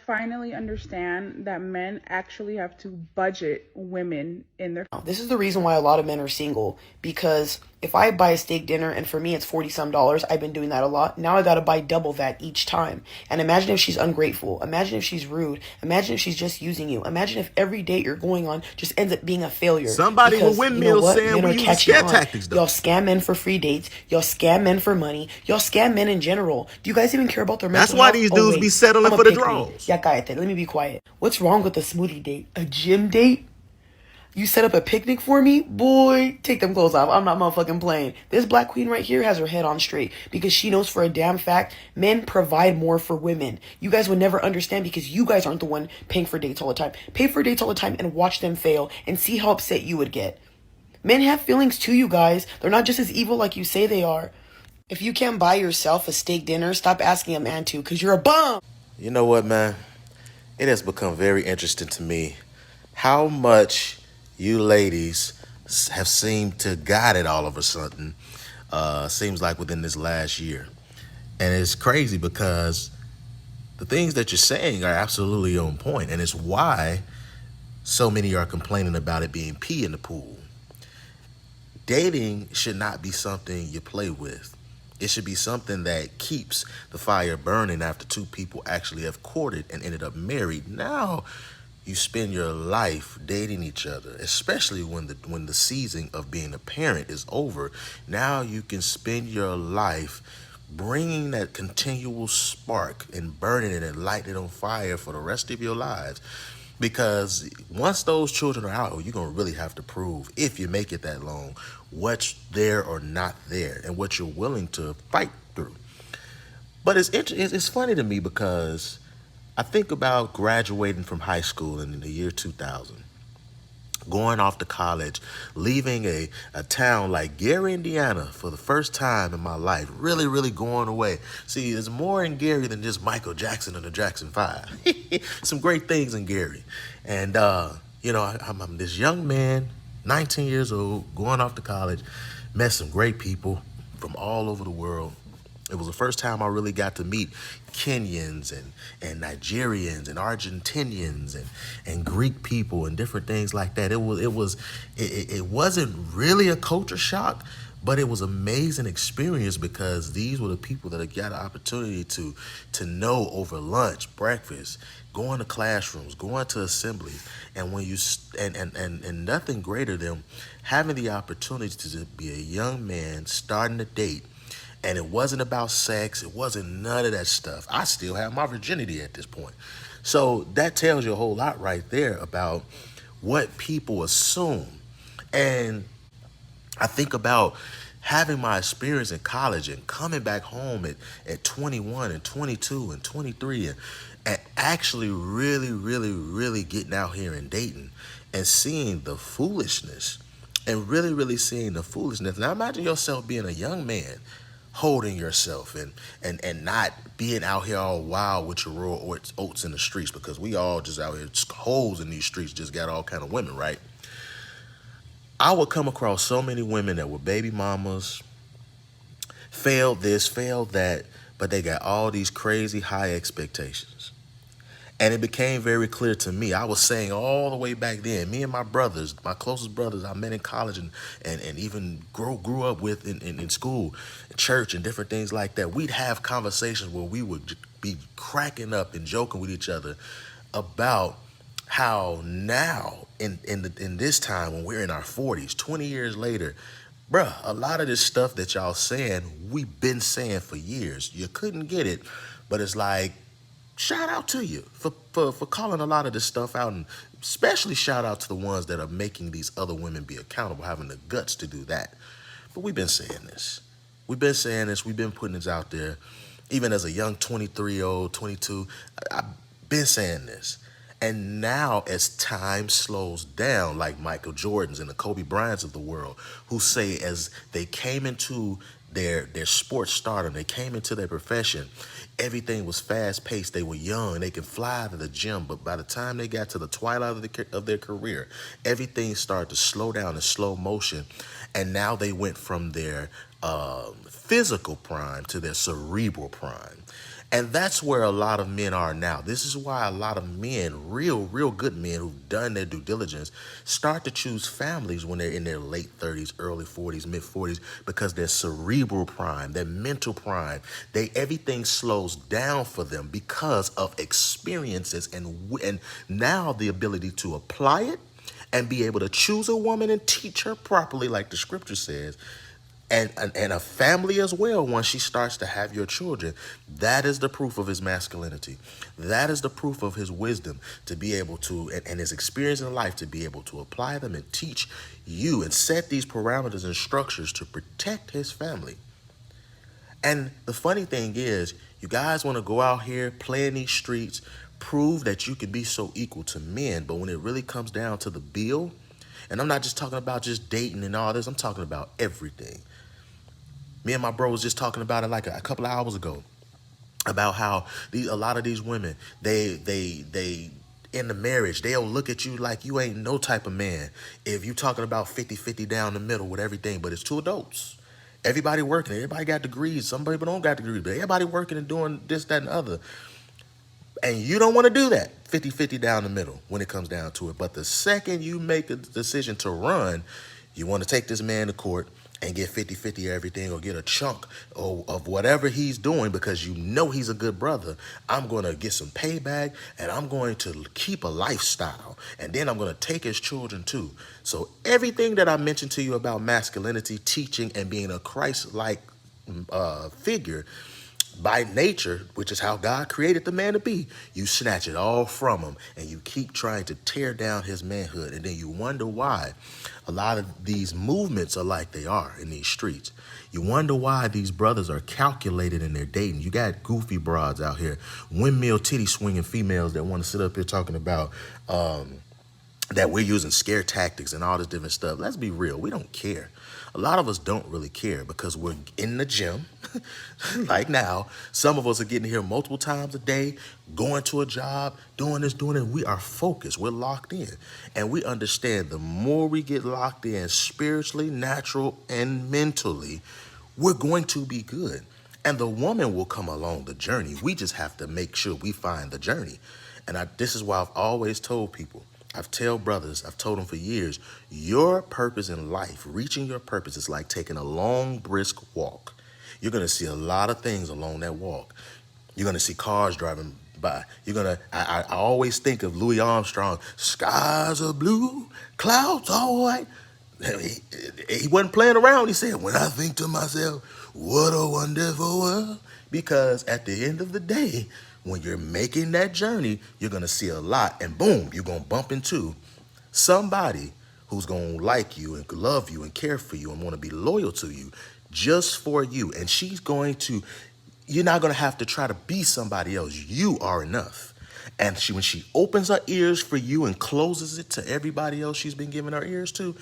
finally understand that men actually have to budget women in their. This is the reason why a lot of men are single, because if I buy a steak dinner and for me it's 40 some dollars, I've been doing that a lot. Now I gotta buy double that each time. And imagine if she's ungrateful. Imagine if she's rude. Imagine if she's just using you. Imagine if every date you're going on just ends up being a failure. Somebody because, with windmills saying men we are use catching scare on. tactics, though. Y'all scam men for free dates. Y'all scam men for money. Y'all scam men in general. Do you guys even care about their mental That's why health? these dudes wait, be settling I'm a for the pick me. draws. Yeah, cállate. Let me be quiet. What's wrong with a smoothie date? A gym date? You set up a picnic for me? Boy, take them clothes off. I'm not motherfucking playing. This black queen right here has her head on straight because she knows for a damn fact men provide more for women. You guys would never understand because you guys aren't the one paying for dates all the time. Pay for dates all the time and watch them fail and see how upset you would get. Men have feelings too, you guys. They're not just as evil like you say they are. If you can't buy yourself a steak dinner, stop asking a man to because you're a bum. You know what, man? It has become very interesting to me how much you ladies have seemed to got it all of a sudden, seems like within this last year. And it's crazy because the things that you're saying are absolutely on point, and it's why so many are complaining about it being pee in the pool. Dating should not be something you play with. It should be something that keeps the fire burning after two people actually have courted and ended up married. Now you spend your life dating each other, especially when the season of being a parent is over. Now you can spend your life bringing that continual spark and burning it and lighting it on fire for the rest of your lives. Because once those children are out, you're going to really have to prove, if you make it that long, what's there or not there and what you're willing to fight through. But it's funny to me because I think about graduating from high school in the year 2000, going off to college, leaving a town like Gary, Indiana for the first time in my life, really, really going away. See, there's more in Gary than just Michael Jackson and the Jackson 5. Some great things in Gary. And, I'm this young man, 19 years old, going off to college, met some great people from all over the world. It was the first time I really got to meet Kenyans and Nigerians and Argentinians and Greek people and different things like that. It wasn't really a culture shock, but it was an amazing experience because these were the people that I got an opportunity to know over lunch, breakfast, going to classrooms, going to assemblies, and when you and nothing greater than having the opportunity to be a young man starting a date. And it wasn't about sex. It wasn't none of that stuff. I still have my virginity at this point. So that tells you a whole lot right there about what people assume. And I think about having my experience in college and coming back home at 21 and 22 and 23 and actually really, really, really getting out here and dating and seeing the foolishness and really, really seeing the foolishness. Now imagine yourself being a young man holding yourself and not being out here all wild with your raw oats in the streets, because we all just out here holes in these streets, just got all kind of women, right? I would come across so many women that were baby mamas, failed this, failed that, but they got all these crazy high expectations. And it became very clear to me. I was saying all the way back then, me and my brothers, my closest brothers I met in college and even grew up with in school, in church and different things like that. We'd have conversations where we would be cracking up and joking with each other about how now in this time when we're in our 40s, 20 years later, bruh, a lot of this stuff that y'all saying, we've been saying for years. You couldn't get it, but it's like, shout out to you for calling a lot of this stuff out, and especially shout out to the ones that are making these other women be accountable, having the guts to do that. But we've been saying this. We've been putting this out there. Even as a young 23-year-old, 22, I've been saying this. And now as time slows down, like Michael Jordan's and the Kobe Bryant's of the world, who say as they came into their sports stardom, they came into their profession, everything was fast paced. They were young, they could fly to the gym, but by the time they got to the twilight of their career, everything started to slow down in slow motion. And now they went from their physical prime to their cerebral prime. And that's where a lot of men are now. This is why a lot of men, real good men who've done their due diligence, start to choose families when they're in their late 30s, early 40s, mid 40s, because their cerebral prime, their mental prime, everything slows down for them because of experiences and now the ability to apply it and be able to choose a woman and teach her properly, like the scripture says, and a family as well. Once she starts to have your children, that is the proof of his masculinity. That is the proof of his wisdom, to be able to, and his experience in life, to be able to apply them and teach you and set these parameters and structures to protect his family. And the funny thing is, you guys want to go out here, play in these streets, prove that you can be so equal to men, but when it really comes down to the bill, and I'm not just talking about just dating and all this, I'm talking about everything. Me and my bro was just talking about it like a couple of hours ago, about how a lot of these women, they in the marriage, they'll look at you like you ain't no type of man if you talking about 50-50 down the middle with everything, but it's two adults. Everybody working, everybody got degrees, some people don't got degrees, but everybody working and doing this, that, and the other. And you don't want to do that 50-50 down the middle when it comes down to it. But the second you make a decision to run, you want to take this man to court and get 50-50 everything, or get a chunk of whatever he's doing, because you know he's a good brother. I'm going to get some payback, and I'm going to keep a lifestyle, and then I'm going to take his children too. So everything that I mentioned to you about masculinity, teaching, and being a Christ-like figure by nature, which is how God created the man to be, you snatch it all from him and you keep trying to tear down his manhood. And then you wonder why a lot of these movements are like they are in these streets. You wonder why these brothers are calculated in their dating. You got goofy broads out here, windmill titty swinging females that want to sit up here talking about that we're using scare tactics and all this different stuff. Let's be real. We don't care. A lot of us don't really care because we're in the gym. Like now, some of us are getting here multiple times a day, going to a job, doing this, doing it. We are focused. We're locked in. And we understand the more we get locked in spiritually, natural, and mentally, we're going to be good. And the woman will come along the journey. We just have to make sure we find the journey. And this is why I've always told people, I've told brothers, I've told them for years, your purpose in life, reaching your purpose, is like taking a long, brisk walk. You're going to see a lot of things along that walk. You're going to see cars driving by. I always think of Louis Armstrong, skies are blue, clouds all white. He wasn't playing around. He said, when I think to myself, what a wonderful world. Because at the end of the day, when you're making that journey, you're going to see a lot, and boom, you're going to bump into somebody who's going to like you and love you and care for you and want to be loyal to you just for you. And you're not going to have to try to be somebody else. You are enough. And when she opens her ears for you and closes it to everybody else she's been giving her ears to,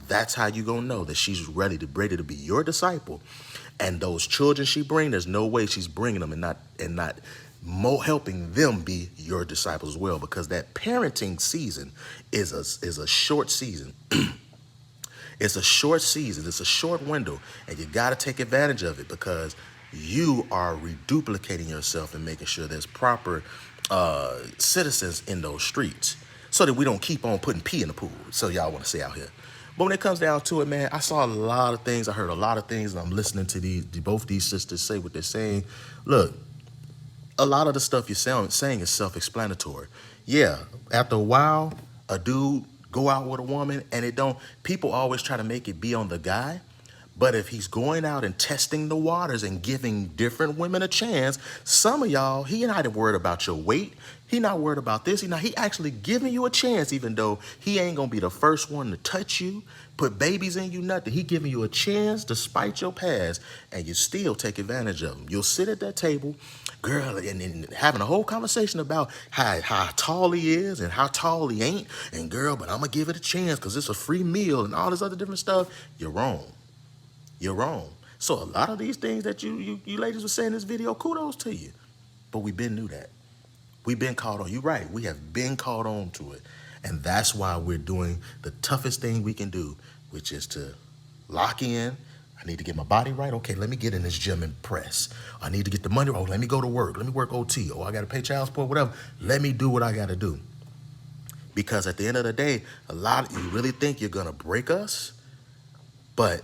that's how you're going to know that she's ready to be your disciple. And those children she brings, there's no way she's bringing them and not helping them be your disciples as well, because that parenting season is a short season. It's a short season. It's a short window, and you got to take advantage of it, because you are reduplicating yourself and making sure there's proper citizens in those streets, so that we don't keep on putting pee in the pool. So y'all want to say out here. But when it comes down to it, man, I saw a lot of things. I heard a lot of things, and I'm listening to both these sisters say what they're saying. Look, a lot of the stuff you're saying is self-explanatory. Yeah, after a while, a dude go out with a woman, and people always try to make it be on the guy. But if he's going out and testing the waters and giving different women a chance, some of y'all, he not worried about your weight. He not worried about this. He actually giving you a chance, even though he ain't going to be the first one to touch you, put babies in you, nothing. He giving you a chance despite your past, and you still take advantage of him. You'll sit at that table, girl, and having a whole conversation about how tall he is and how tall he ain't. And girl, but I'm going to give it a chance because it's a free meal and all this other different stuff. You're wrong. You're wrong. So a lot of these things that you ladies were saying in this video, kudos to you. But we been knew that. We've been caught on. You're right. We have been caught on to it. And that's why we're doing the toughest thing we can do, which is to lock in, I need to get my body right. Okay, let me get in this gym and press. I need to get the money. Oh, let me go to work. Let me work OT. Oh, I got to pay child support, whatever. Let me do what I got to do. Because at the end of the day, you really think you're going to break us? But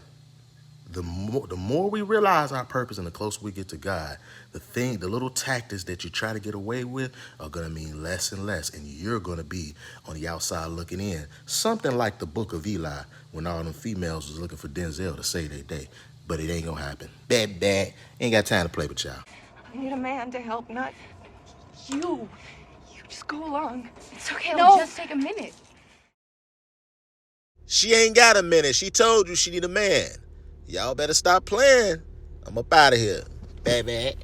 the more we realize our purpose and the closer we get to God, the little tactics that you try to get away with are going to mean less and less, and you're going to be on the outside looking in. Something like the Book of Eli, when all them females was looking for Denzel to save their day. But it ain't going to happen. Bad. Ain't got time to play with y'all. I need a man to help, not you. You just go along. It's okay, it'll just take a minute. She ain't got a minute. She told you she need a man. Y'all better stop playing. I'm up out of here. Bad.